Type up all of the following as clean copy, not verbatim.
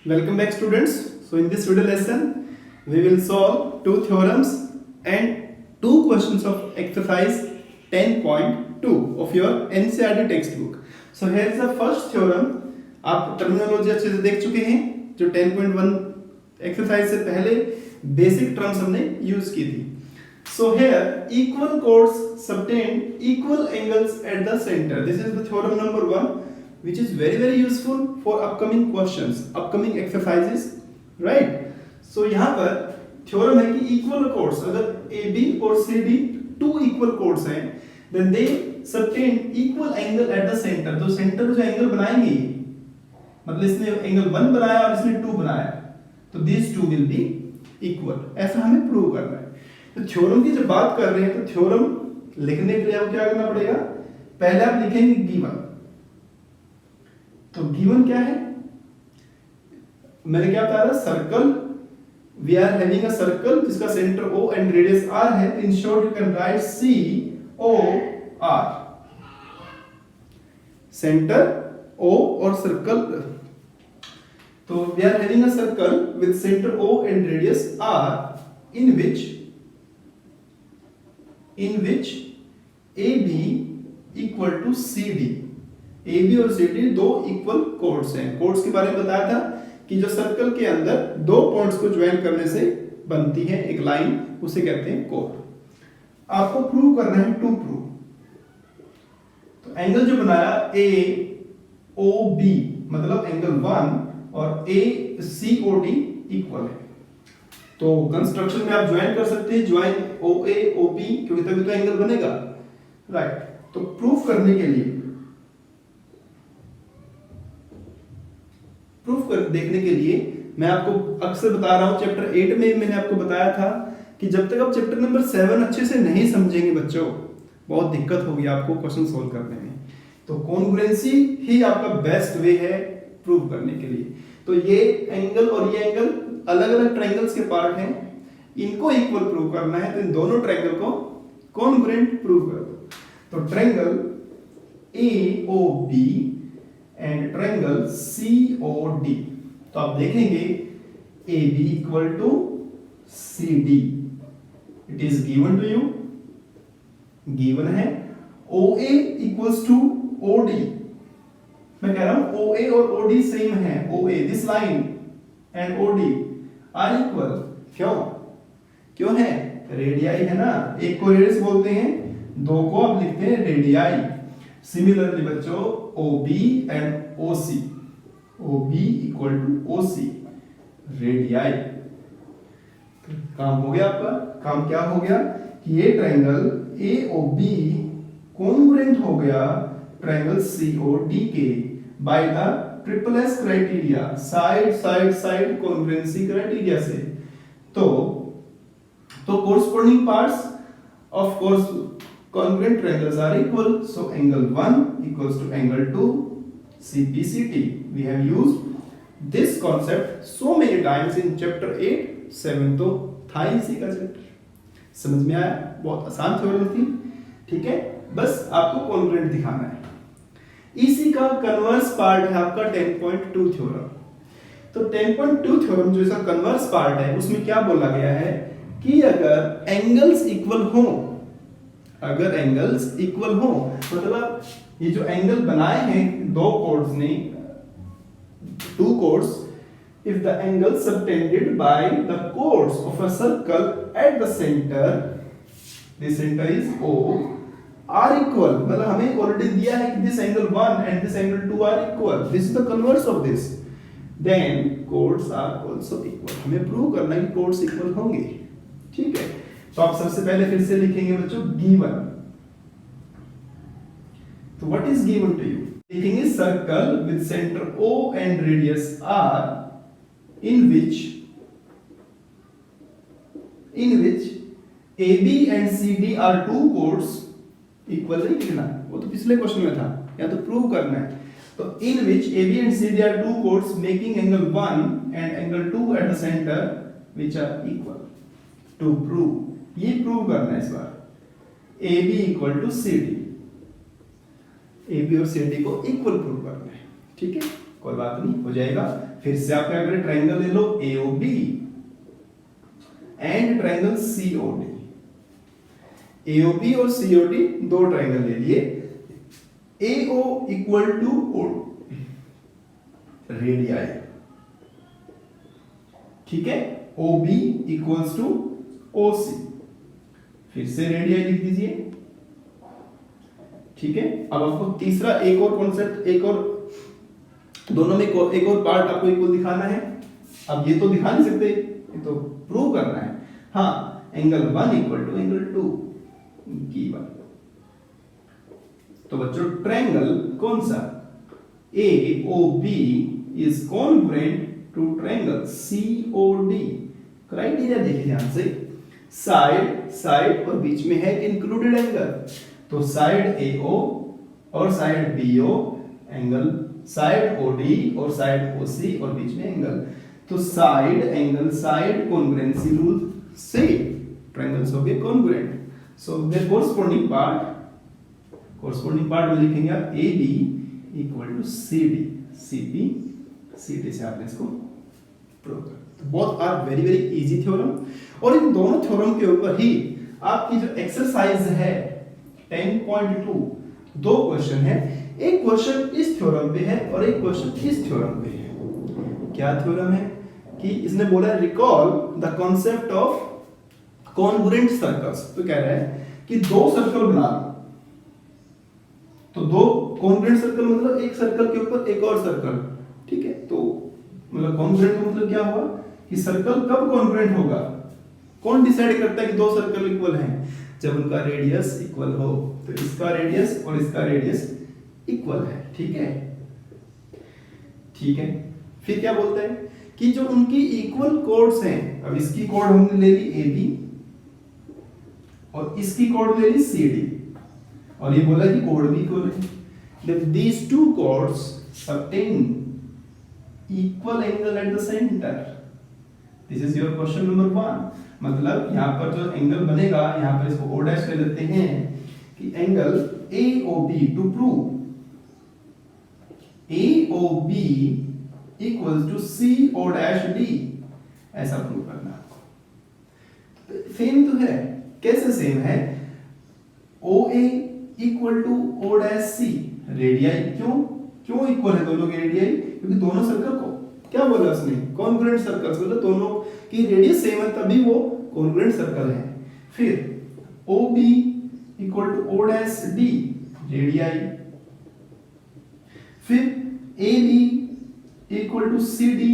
Welcome back students. So in this video lesson we will solve two theorems and two questions of exercise 10.2 of your NCERT textbook. So here is the first theorem. आप terminology अच्छे से देख चुके हैं जो 10.1 exercise से पहले basic terms हमने यूज की थी. So here equal chords subtend equal angles at the center. This is the theorem number 1. Which is very useful for upcoming questions, upcoming exercises, right? So यहाँ पर थ्योरम है कि equal chords अगर AB और CD two equal chords हैं, then they subtend equal angle at the center. तो center जो angle बनाएंगे, मतलब इसने एंगल 1 बनाया और इसने 2 बनाया, तो these two will be equal. ऐसा हमें प्रूव करना है. तो थ्योरम की जब बात कर रहे हैं तो थ्योरम लिखने के लिए आपको क्या करना पड़ेगा? पहले आप लिखेंगे गिवन. तो गिवन क्या है? मैंने क्या बताया था? Circle. We are having a circle जिसका centre O and radius R है. In short you can write COR. Centre O और सर्कल. तो we are having a circle with centre O and radius R in which AB equal to CD. AB और CD दो equal codes हैं. Codes के बारे में बताया था कि जो सर्कल के अंदर दो पॉइंट्स को ज्वाइन करने से बनती है एक लाइन, उसे कहते हैं कोड. आपको प्रूव करना है टू प्रूव. तो एंगल जो बनाया AOB मतलब एंगल 1 और ACOD इक्वल है. तो कंस्ट्रक्शन में आप ज्वाइन कर सकते हैं, ज्वाइन OA OB, क्योंकि तभी तो एंगल बनेगा, राइट. तो प्रूफ करने के लिए, प्रूफ कर देखने के लिए मैं आपको अक्सर बता रहा हूं, चैप्टर 8 में मैंने आपको बताया था कि जब तक आप चैप्टर नंबर 7 अच्छे से नहीं समझेंगे बच्चों, बहुत दिक्कत होगी आपको क्वेश्चन सोल्व करने में. तो कॉन्ग्रुएंसी ही आपका बेस्ट वे है प्रूव करने के लिए. तो ये एंगल और ये एंगल अलग अलग ट्रायंगल्स के पार्ट हैं, इनको इक्वल प्रूव करना है, तो इन दोनों ट्रायंगल को कॉन्ग्रुएंट प्रूव कर दो. तो triangle AOB and triangle COD. तो आप देखेंगे AB equal to CD. It is given to you, given है. OA equals to OD. मैं कह रहा हूं OA और OD सेम है. OA this line and OD are equal. क्यों है? रेडियाई है ना. एक को रेडियस बोलते हैं, दो को आप लिखते हैं रेडियाई. सिमिलरली बच्चों OB and OC, OB equal to OC radii. काम हो गया आपका. काम क्या हो गया कि ये ट्रायंगल AOB कॉन्ग्रुएंट हो गया ट्रायंगल COD के by the triple S criteria, side side side congruency criteria से. तो corresponding parts of course congruent triangles are equal, so angle 1 equals to angle 2 CPCT. We have used this concept so many times in chapter 8 7 तो था इसी का chapter. समझ में आया? बहुत आसान थ्योरम थी. ठीक है, बस आपको कॉन्ग्रुएंट दिखाना है. इसी का कन्वर्स पार्ट है आपका 10.2 थ्योरम. तो 10.2 थ्योरम जो इसका कन्वर्स पार्ट है उसमें क्या बोला गया है कि अगर एंगल्स इक्वल हो, अगर एंगल्स इक्वल हो, मतलब ये जो एंगल बनाए हैं दो कोड्स ने, two chords, if the angle subtended by the chords of a circle at the center, the center is O, are equal. मतलब हमें ऑलरेडी दिया है कि this angle 1 and this angle 2 are equal. This is the converse of this. Then chords are also equal. हमें prove करना है कि chords equal होंगे. ठीक है, तो आप सबसे पहले फिर से लिखेंगे बच्चों गिवन. तो what is given to you? लिखेंगे circle with centre O and radius R in which AB and CD are two chords. Equal नहीं लिखना, वो तो पिछले क्वेश्चन में था, या तो प्रूव करना है. तो in which AB and CD are two chords making angle 1 and angle 2 at the center which are equal. To prove, ये प्रूव करना है इस बार. AB equal to CD, AB और CD को इक्वल प्रूव करना है. ठीक है, कोई बात नहीं, हो जाएगा। फिर से आप क्या करें, ट्रायंगल ले लो AOB and triangle COD। AOB और COD दो ट्रायंगल ले लिए। AO इक्वल टू रेडियाई, ठीक है। OB इक्वल्स टू OC, फिर से रेडियाई लिख दीजिए, ठीक है। अब आपको तीसरा एक और कॉन्सेप्ट, एक और दोनों में एक और पार्ट आपको इक्वल दिखाना है। अब ये तो दिखा नहीं सकते, ये तो प्रूव करना है। हाँ, एंगल 1 इक्वल टू एंगल 2 की बात। तो बच्चों ट्रायंगल कौन सा, AOB is congruent to triangle COD। Criteria देखिए ध्यान से, साइड साइड और बीच में है इंक्लूडेड एंगल। तो साइड AO और side BO angle, side OD और साइड OC और बीच में एंगल। तो side angle side congruency rule से ट्रायंगल्स हो गए congruent. So their corresponding part में लिखेंगे आप AB equal to CD, CP CD से आपने इसको प्रूव कर। तो both are very very easy theorem, और इन दोनों थ्योरम के ऊपर ही आपकी जो एक्सरसाइज है 10.2, दो क्वेश्चन है। एक क्वेश्चन इस थ्योरम पे है और एक क्वेश्चन इस थ्योरम पे है। क्या थ्योरम है कि इसने बोला recall the concept of congruent circles. तो कह रहा है कि दो सर्कल बना लो। तो दो कॉन्ग्रुएंट सर्कल मतलब एक सर्कल के ऊपर एक और सर्कल, ठीक है। तो मतलब कॉन्ग्रुएंट का मतलब क्या हुआ कि सर्कल कब कॉन्ग्रुएंट होगा, कौन डिसाइड करता है कि दो सर्कल इक्वल हैं, जब उनका रेडियस इक्वल हो। तो इसका रेडियस और इसका रेडियस इक्वल है, ठीक है, ठीक है। फिर क्या बोलता है कि जो उनकी इक्वल कोड्स हैं, अब इसकी कोड हमने ले ली AB और इसकी कोड ले ली CD, और ये बोला कि कोड भी इक्वल है। If these two chords obtain equal angle at the center, this is your question number 1। मतलब यहाँ पर जो एंगल बनेगा, यहाँ पर इसको O डैश ले लेते हैं कि angle AOB to prove AOB equals to CO dash D, ऐसा प्रूव करना आपको। सेम तो है, कैसे सेम है, OA equal to O dash C, radii क्यों इक्वल है दोनों की रेडियाई, क्योंकि दोनों सर्कल को क्या बोला उसने, कॉन्ग्रुएंट सर्कल्स, मतलब दोनों की रेडियस सेम है तभी वो कॉन्ग्रुएंट सर्कल है। फिर OB equal to O dash D, radii. फिर AB equal to CD,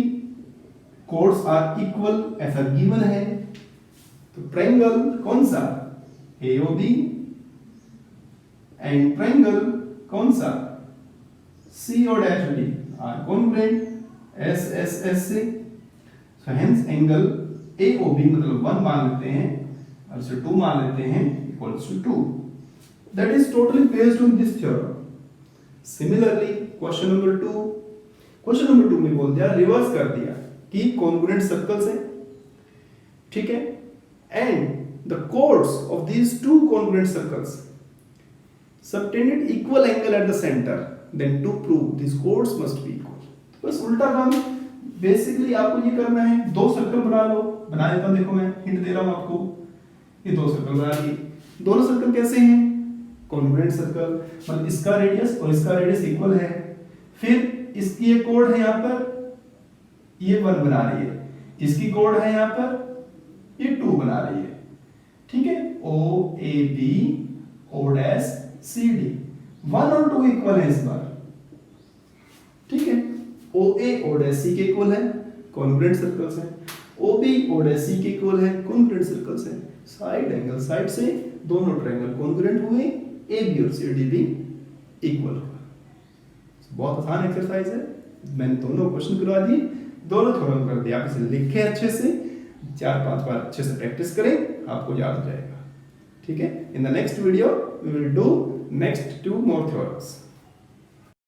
chords are equal, ऐसा गिवन है। तो ट्रायंगल कौन सा, AOB, एंड ट्रायंगल कौन सा, CO dash D are congruent S से। सो हेंस एंगल AOB मतलब 1 मान लेते हैं और इसे 2 मान लेते हैं equals to 2। That is totally based on this theorem. Similarly question number 2 में बोल दिया, रिवर्स कर दिया कि कॉन्ग्रुएंट सर्कल्स हैं, ठीक है, and the codes of these two congruent circles subtended equal angle at the center, then to prove these chords must be equal। बस उल्टा काम बेसिकली आपको ये करना है, दो सर्कल बना लो, बना देता हूं, देखो मैं हिंट दे रहा हूं आपको। ये दो सर्कल बना लिए, दोनों सर्कल कैसे हैं, कॉन्ग्रुएंट सर्कल, मतलब इसका रेडियस और इसका रेडियस इक्वल है। फिर इसकी एक कोड है यहाँ पर, ये 1 बना रही है, इसकी कोड है यहाँ पर, ये 2 बना रही है, ठीक है। OAB O डैश CD 1 और 2 इक्वल है इस बार, ठीक है। OA O डैश C के इक्वल है, कॉन्ग्रुएंट सर्कल्स हैं। OB O डैश C के इक्वल है, कॉन्ग्रुएंट सर्कल्स हैं। साइड एंगल साइड से दोनों ट्रायंगल कॉन्ग्रुएंट हुए, AB और CD भी इक्वल हुआ। बहुत आसान एक्सरसाइज है, मैंने दोनों क्वेश्चन करवा दिए, दोनों थ्योरम कर दिया। आप इसे लिखें अच्छे से, 4-5 बार अच्छे से प्रैक्टिस करें, आपको याद हो जाएगा, ठीक है। In the next video we will do next 2 more theorems।